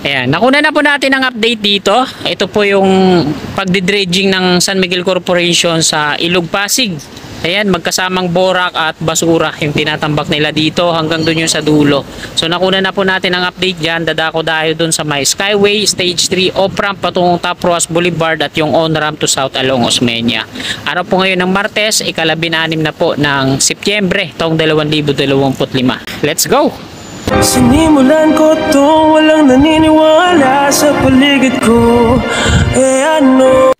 Ayan, nakuna na po natin ang update dito. Ito po yung pagdidredging ng San Miguel Corporation sa Ilog Pasig. Ayan, magkasamang borak at basura yung tinatambak nila dito hanggang dun yung sa dulo. So nakuna na po natin ang update dyan. Dadako tayo dun sa may Skyway, Stage 3, off-ramp patungong Top Roas Boulevard at yung on-ramp to South along Osmeña. Araw po ngayon ng Martes, ika-16 na po ng Setyembre, taong 2025. Let's go! Sinimulan ko to, walang naniniwala sa paligid ko. Ano?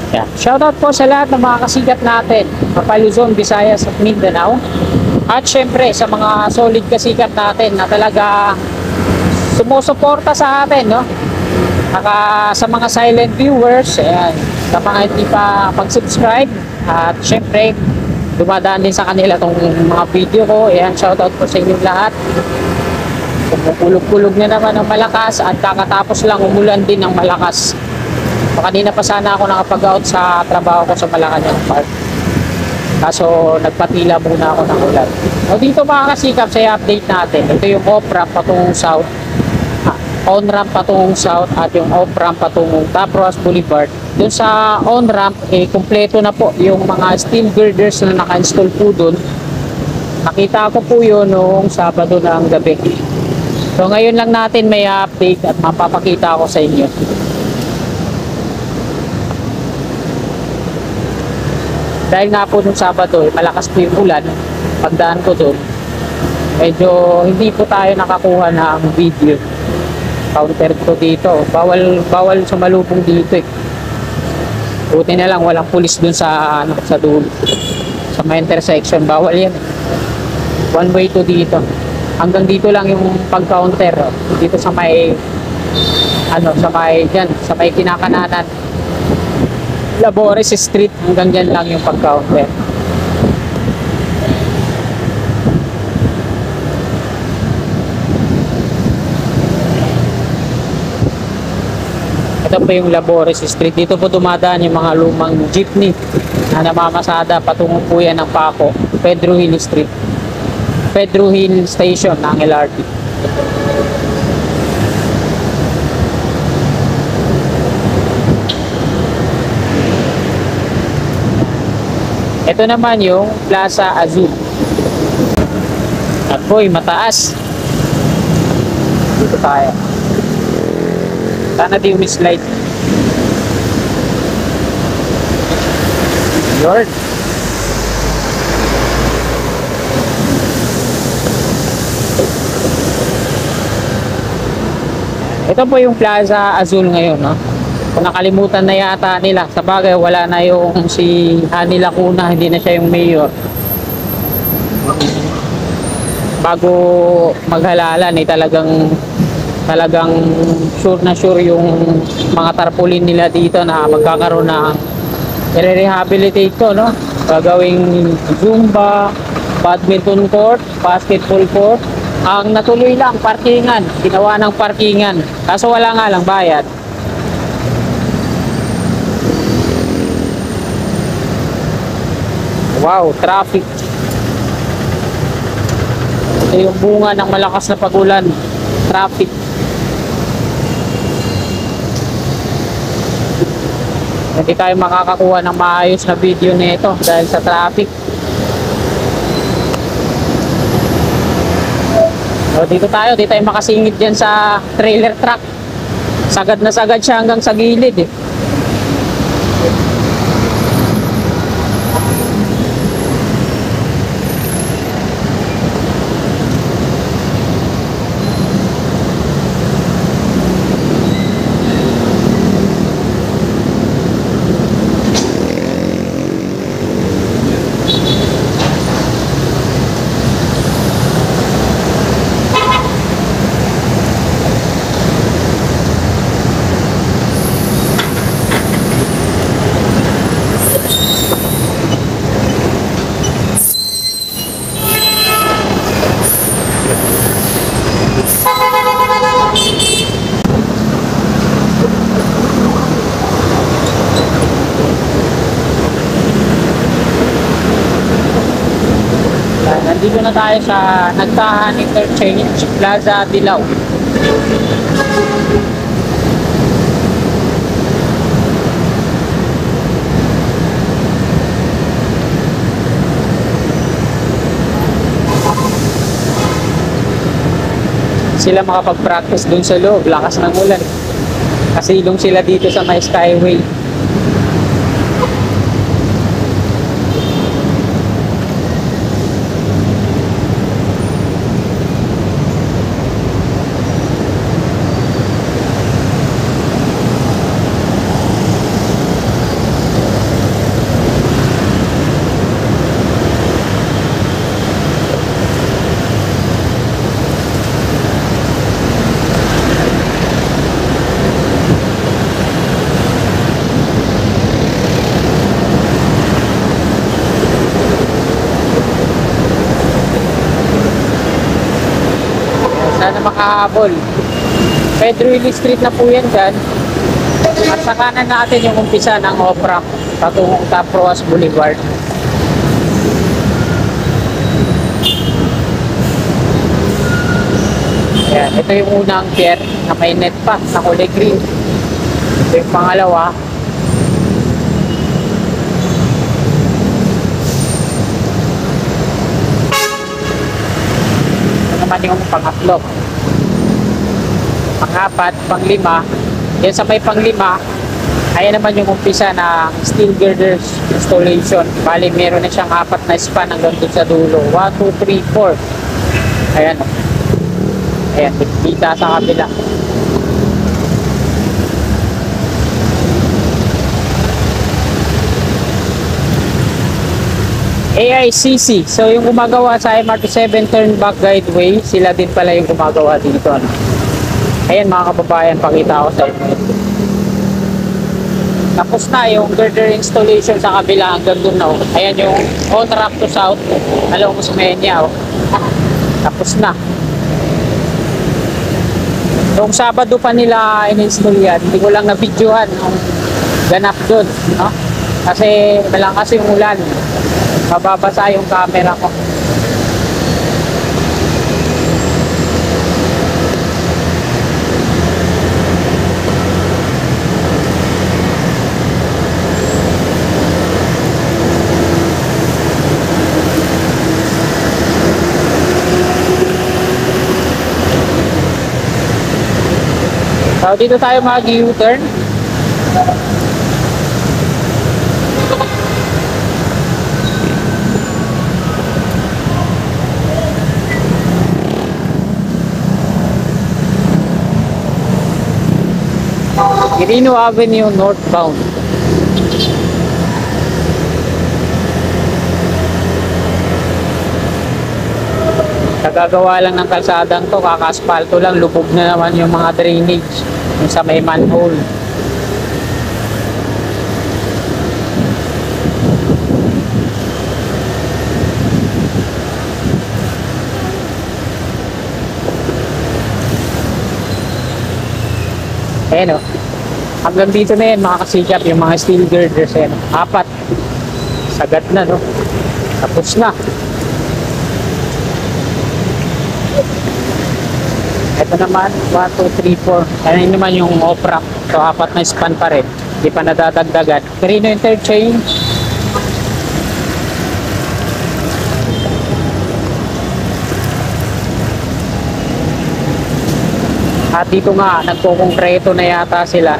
Yeah. Shoutout po sa lahat ng mga kasikat natin, Luzon, Visayas at Mindanao. At syempre sa mga solid kasikat natin na talaga sumusuporta sa atin, no? Sa mga silent viewers, ayan, sa mga hindi pa pag-subscribe, at syempre dumadaan din sa kanila tong mga video ko. Ayan, shoutout po sa inyong lahat. Kumukulog-kulog na naman ng malakas at kakatapos lang umulan din ng malakas. So, kanina pa sana ako nakapag-out sa trabaho ko sa Malacanang Park. Kaso nagpatila muna ako ng ulan. O dito mga kasikap sa update natin. Ito yung off-ramp patungong south, on-ramp patungong south at yung off-ramp patungong Top Roas Boulevard. Doon sa on-ramp, kumpleto na po yung mga steel girders na naka-install po doon. Nakita ko po yun noong Sabado ng gabi. So ngayon lang natin may update at mapapakita ko sa inyo. Dahil nga po nung Sabado, malakas po yung ulan. Pagdaan ko doon, medyo hindi po tayo nakakuha ng video. Counter ko dito. Bawal sumalubong dito eh. Buti na lang walang pulis dun sa sa dulo. Sa may intersection, bawal yan. One way to dito. Hanggang dito lang yung pag-counter. Dito sa may sa may kinakananan. Labores Street, hanggang dyan lang yung pag-counter. Ito po yung Labores Street. Dito po dumadaan yung mga lumang jeepney na namamasada patungo po yan ng Paco, Pedro Hill Street, Pedro Hill Station ng LRT. Ito naman yung Plaza Azul. At boy, mataas. Dito tayo. Sana di umislide. Lord. Ito po yung Plaza Azul ngayon, no? Kung nakalimutan na yata nila, sa bagay wala na yung si Hani Lacuna, hindi na siya yung mayor. Bago maghalalan talagang sure na sure yung mga tarpaulin nila dito na magkakaroon na i-rehabilitate ko, no? Gagawing Zumba, badminton court, basketball court. Ang natuloy lang, parkingan. Ginawa ng parkingan. Kaso wala nga lang bayad. Wow, traffic. Ito yung bunga ng malakas na pag-ulan. Traffic. Hindi tayo makakakuha ng maayos na video nito dahil sa traffic. So, dito tayo makasingit dyan sa trailer truck. Sagad na sagad siya hanggang sa gilid eh. Nandito na tayo sa Nagtahan Interchange, Plaza Dilaw. sila makapag-practice dun sa loob, lakas ng ulan. Kasi ilong sila dito sa may Skyway. Sana makahabol. Pedro Hilly Street na po yan dyan. At sa kanan natin yung umpisa ng Opera patungong Top Roas Boulevard. Ayan, ito yung unang pier na may net pa na kulay green. Ito yung pangalawa. Naman yung pangatlo, pangapat, panglima. Yan sa may panglima, ayan naman yung umpisa na steel girders installation. Bali meron na siyang 4 na span hanggang dun sa dulo, 1, 2, 3, 4. Ayan, ayan, kita sa kabila. AICC. So yung gumagawa sa MRT7 Turnback Guideway, sila din pala yung gumagawa dito. Ano? Ayan mga kababayan, pakita ko sa inyo. Tapos na yung girder installation sa kabila hanggang doon na. Ayan yung on ramp to south. Alam mo sa Menya. Tapos na. Noong Sabado pa nila in-install yan. Hindi ko lang na-videohan yung ganap doon. No? Kasi malakas yung ulan. Mababasa yung camera ko. So dito tayo mag-U-turn. Quirino Avenue northbound. Nagagawa lang ng kalsadang to, kakaspalto lang, lubog na naman yung mga drainage yung sa may manhole. Ayan o. Hanggang dito na yan mga kasikap, yung mga steel girders yan. 4. Sagat na no. Tapos na. Ito naman, 1, 2, 3, 4. Yan naman yung Opera. So 4 na span pa rin. Hindi pa nadadagdagan. Quirino Interchange. At dito nga, nagkukongkreto na yata sila.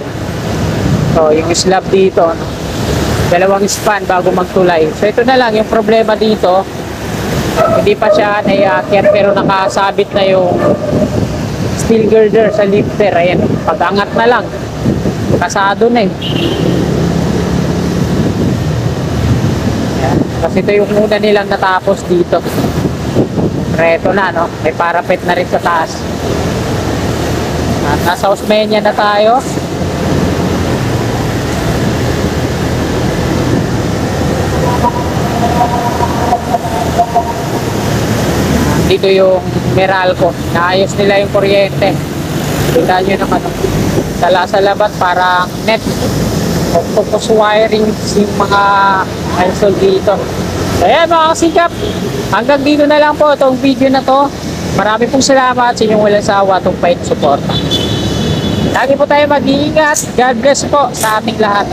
So, yung slab dito, 2 span bago magtulay. So, ito na lang, yung problema dito, hindi pa siya naiakit pero nakasabit na yung steel girder sa lifter. Ayan, pag-angat na lang. Kasado na eh. Ayan. Kasi ito yung muna nilang natapos dito. Konkreto na, no? May parapet na rin sa taas. At nasa Osmeña na tayo. Dito yung Meralco. Naayos nila yung kuryente. Kita nyo naman. Sa labas parang net. Octopus wiring yung mga install dito. So ayan mga kasikap. Hanggang dito na lang po itong video na to. Marami pong salamat sa inyong walang sawa itong pahit suporta. Lagi po tayo mag-iingat. God bless po sa ating lahat.